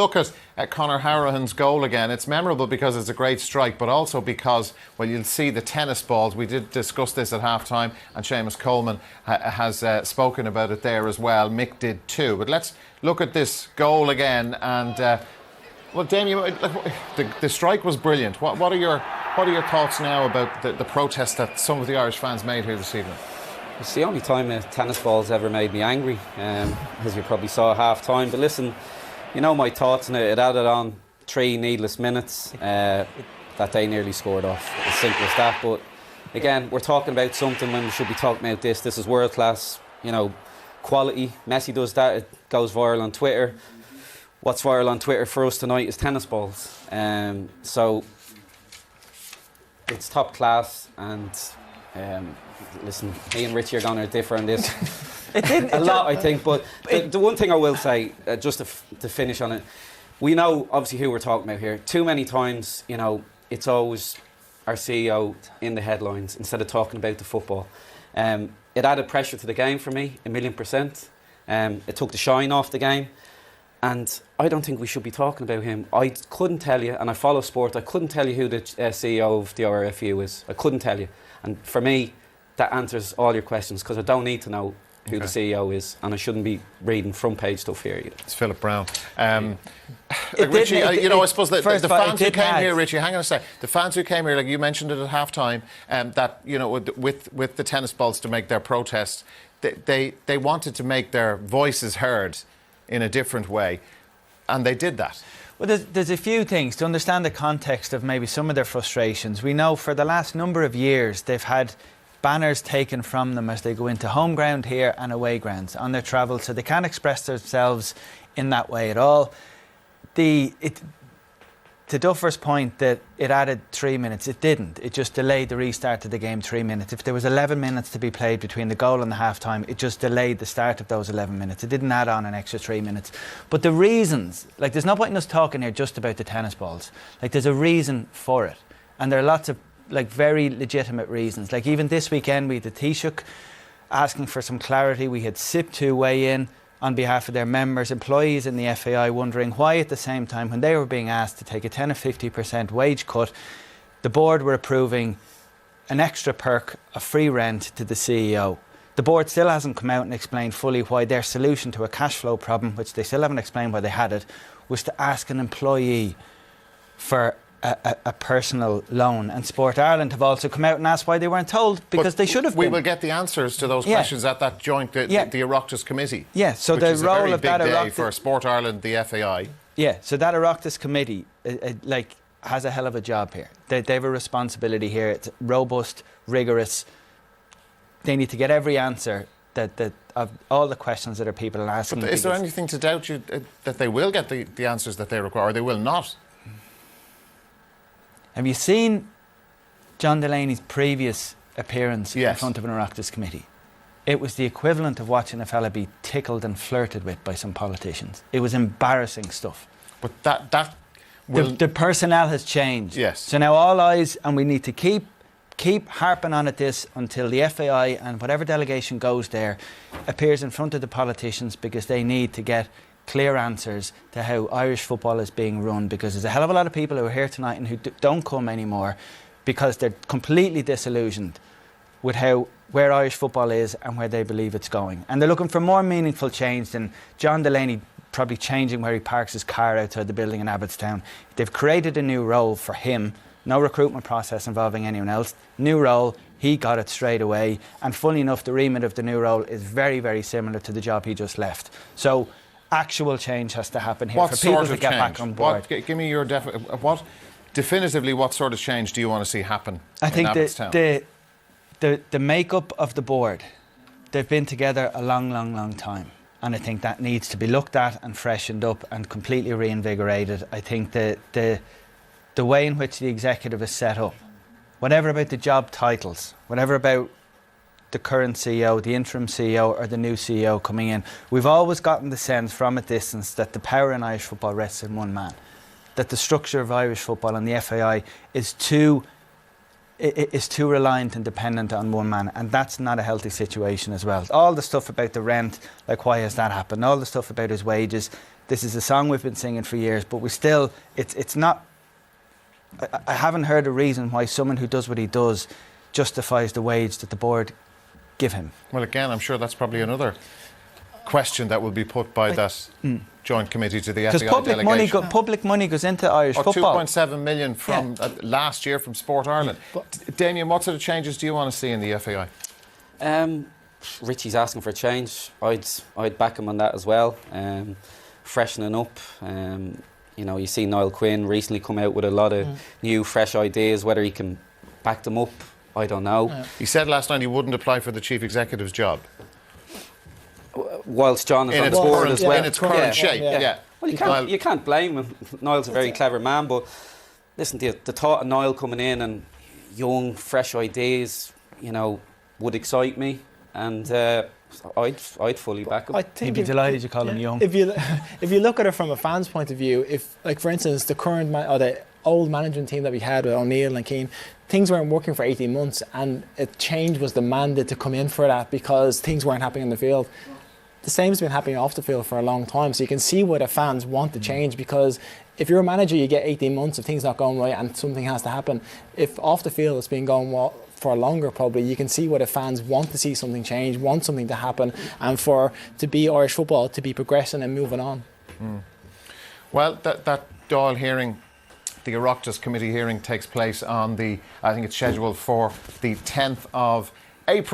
look at Conor Harahan's goal again, it's memorable because it's a great strike, but also because, well, you'll see the tennis balls. We did discuss this at half-time, and Seamus Coleman has spoken about it there as well. Mick did too. But let's look at this goal again. And, well, Damien, the strike was brilliant. What are your thoughts now about the protest that some of the Irish fans made here this evening? It's the only time a tennis ball's ever made me angry, as you probably saw at half-time. But listen, you know my thoughts on it. It added on 3 needless minutes that they nearly scored off. As simple as that. But again, we're talking about something when we should be talking about this. This is world class, quality. Messi does that, it goes viral on Twitter. What's viral on Twitter for us tonight is tennis balls. So it's top class, and listen, me and Richie are going to differ on this a lot, I think. But the one thing I will say, just to finish on it, we know obviously who we're talking about here. Too many times, it's always our CEO in the headlines instead of talking about the football. It added pressure to the game for me, 1,000,000%. It took the shine off the game. And I don't think we should be talking about him. I couldn't tell you, and I follow sport, I couldn't tell you who the CEO of the RFU is. I couldn't tell you. And for me, that answers all your questions, because I don't need to know who the CEO is, and I shouldn't be reading front page stuff here either. It's Philip Brown. Richie, I suppose the fans who came here, Richie, hang on a sec. The fans who came here, like you mentioned it at half-time, that, with the tennis balls to make their protest, they wanted to make their voices heard in a different way, and they did that. Well, there's a few things to understand the context of maybe some of their frustrations. We know for the last number of years they've had banners taken from them as they go into home ground here and away grounds on their travel, so they can't express themselves in that way at all. To Duffer's point that it added 3 minutes, it didn't. It just delayed the restart of the game 3 minutes. If there was 11 minutes to be played between the goal and the half-time, it just delayed the start of those 11 minutes. It didn't add on an extra 3 minutes. But the reasons, there's no point in us talking here just about the tennis balls. There's a reason for it. And there are lots of, very legitimate reasons. Even this weekend, we had the Taoiseach asking for some clarity. We had SIP2 weigh in on behalf of their members, employees in the FAI wondering why at the same time when they were being asked to take a 10 or 50% wage cut, the board were approving an extra perk of free rent to the CEO. The board still hasn't come out and explained fully why their solution to a cash flow problem, which they still haven't explained why they had it, was to ask an employee for a personal loan. And Sport Ireland have also come out and asked why they weren't told, because they should have been. We will get the answers to those questions at that joint, the Oireachtas committee. Yeah, so the role of that Oireachtas for Sport Ireland, the FAI. Yeah, so that Oireachtas committee, has a hell of a job here. They have a responsibility here. It's robust, rigorous. They need to get every answer of all the questions that people are asking. But is there anything to doubt you that they will get the answers that they require, or they will not? Have you seen John Delaney's previous appearance in front of an Oireachtas committee? It was the equivalent of watching a fella be tickled and flirted with by some politicians. It was embarrassing stuff. But that will... The personnel has changed. Yes. So now all eyes, and we need to keep harping on at this until the FAI and whatever delegation goes there appears in front of the politicians, because they need to get clear answers to how Irish football is being run, because there's a hell of a lot of people who are here tonight and who don't come anymore because they're completely disillusioned with where Irish football is and where they believe it's going. And they're looking for more meaningful change than John Delaney probably changing where he parks his car outside the building in Abbottstown. They've created a new role for him, no recruitment process involving anyone else, new role, he got it straight away, and funny enough, the remit of the new role is very, very similar to the job he just left. So actual change has to happen here for people to get back on board. Give me your definitively what sort of change do you want to see happen? I think the makeup of the board, they've been together a long time, and I think that needs to be looked at and freshened up and completely reinvigorated. I think the way in which the executive is set up, whatever about the job titles, whatever about the current CEO, the interim CEO or the new CEO coming in, we've always gotten the sense from a distance that the power in Irish football rests in one man, that the structure of Irish football and the FAI is too reliant and dependent on one man, and that's not a healthy situation as well. All the stuff about the rent, why has that happened, all the stuff about his wages, This is a song we've been singing for years, but we still, it's not. I haven't heard a reason why someone who does what he does justifies the wage that the board give him. Well, again, I'm sure that's probably another question that will be put by that joint committee to the FAI delegation. Because public money goes into Irish football. 2.7 million from last year from Sport Ireland. Damien, what sort of changes do you want to see in the FAI? Richie's asking for a change. I'd back him on that as well. Freshening up. You know, you see Niall Quinn recently come out with a lot of new, fresh ideas. Whether he can back them up, I don't know. He said last night he wouldn't apply for the chief executive's job. Whilst John is on the board as well. In its current shape, yeah. Well, you can't blame him. Niall's a very clever man, but listen, the thought of Niall coming in and young, fresh ideas, you know, would excite me, and I'd fully back him. He'd be delighted you call him young. If you look at it from a fan's point of view, if, like, for instance, the current or the old management team that we had with O'Neill and Keane, things weren't working for 18 months, and a change was demanded to come in for that because things weren't happening in the field. The same's been happening off the field for a long time, so you can see why the fans want to change, because if you're a manager, you get 18 months of things not going right and something has to happen. If off the field it's been going well for longer, probably, you can see why the fans want to see something change, want something to happen, and to be Irish football to be progressing and moving on. Well, that Dáil hearing, the Oireachtas committee hearing, takes place on I think it's scheduled for the 10th of April.